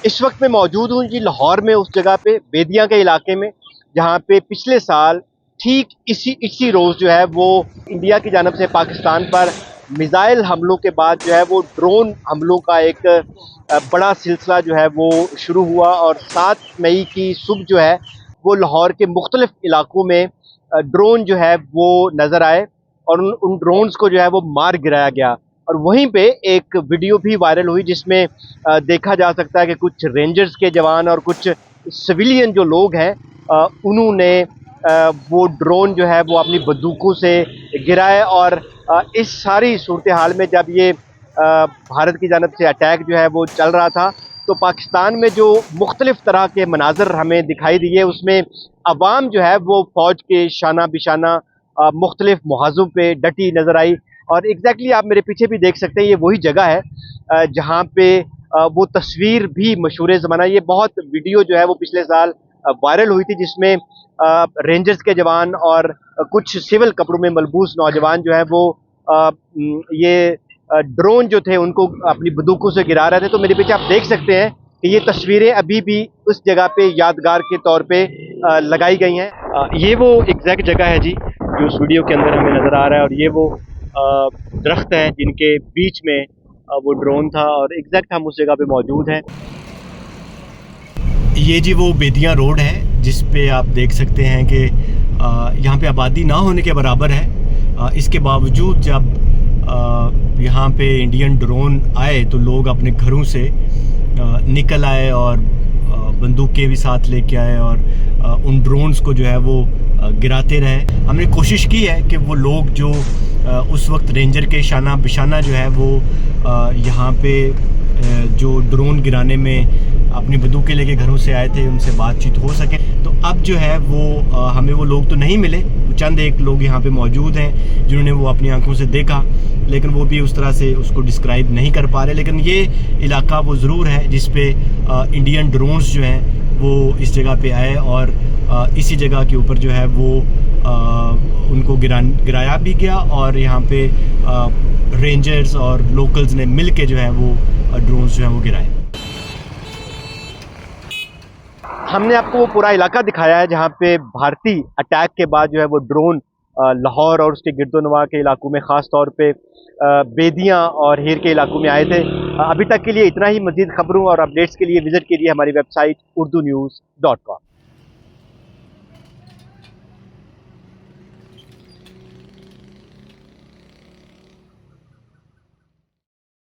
इस वक्त मैं मौजूद हूँ जी लाहौर में, उस जगह पे बेदिया के इलाके में जहाँ पे पिछले साल ठीक इसी रोज़ जो है वो इंडिया की जानब से पाकिस्तान पर मिसाइल हमलों के बाद जो है वो ड्रोन हमलों का एक बड़ा सिलसिला जो है वो शुरू हुआ। और 7 मई की सुबह जो है वो लाहौर के मुख्तलिफ इलाकों में ड्रोन जो है वो नज़र आए और उन ड्रोन्स को जो है वो मार गिराया गया। और वहीं पे एक वीडियो भी वायरल हुई जिसमें देखा जा सकता है कि कुछ रेंजर्स के जवान और कुछ सिविलियन जो लोग हैं उन्होंने वो ड्रोन जो है वो अपनी बंदूकों से गिराए। और इस सारी सूरत हाल में जब ये भारत की जानब से अटैक जो है वो चल रहा था तो पाकिस्तान में जो मुख्तलिफ तरह के मनाजर हमें दिखाई दिए उसमें अवाम जो है वो फ़ौज के शाना बिशाना मुख्तलिफ मुहाज़ों पे डटी नज़र आई। और एग्जैक्टली आप मेरे पीछे भी देख सकते हैं, ये वही जगह है जहाँ पे वो तस्वीर भी मशहूर ज़माना, ये बहुत वीडियो जो है वो पिछले साल वायरल हुई थी जिसमें रेंजर्स के जवान और कुछ सिविल कपड़ों में मलबूस नौजवान जो है वो ये ड्रोन जो थे उनको अपनी बंदूकों से गिरा रहे थे। तो मेरे पीछे आप देख सकते हैं कि ये तस्वीरें अभी भी उस जगह पे यादगार के तौर पे लगाई गई हैं। ये वो एग्जैक्ट जगह है जी जो उस वीडियो के अंदर हमें नज़र आ रहा है। और ये वो दरख्त हैं जिनके बीच में वो ड्रोन था और एग्जैक्ट हम उस जगह पे मौजूद हैं। ये जी वो बेदिया रोड है जिस पे आप देख सकते हैं कि यहाँ पे आबादी ना होने के बराबर है। इसके बावजूद जब यहाँ पे इंडियन ड्रोन आए तो लोग अपने घरों से निकल आए और बंदूकें भी साथ लेके आए और उन ड्रोन्स को जो है वो गिराते रहे। हमने कोशिश की है कि वो लोग जो उस वक्त रेंजर के शाना बिशाना जो है वो यहाँ पे जो ड्रोन गिराने में अपनी बंदूकें लेके घरों से आए थे उनसे बातचीत हो सके। तो अब जो है वो हमें वो लोग तो नहीं मिले, चंद एक लोग यहाँ पे मौजूद हैं जिन्होंने वो अपनी आंखों से देखा, लेकिन वो भी उस तरह से उसको डिस्क्राइब नहीं कर पा रहे। लेकिन ये इलाका वो ज़रूर है जिस पे इंडियन ड्रोन्स जो हैं वो इस जगह पे आए और इसी जगह के ऊपर जो है वो उनको गिराया भी गया और यहाँ पे रेंजर्स और लोकल्स ने मिल के जो है वो ड्रोन्स जो हैं वो गिराए। हमने आपको वो पूरा इलाका दिखाया है जहाँ पे भारतीय अटैक के बाद जो है वो ड्रोन लाहौर और उसके गिरदोनवा के इलाकों में ख़ास तौर पे बेदिया और हेर के इलाकों में आए थे। अभी तक के लिए इतना ही। मज़ीद खबरों और अपडेट्स के लिए विज़िट कीजिए हमारी वेबसाइट urdunews.com।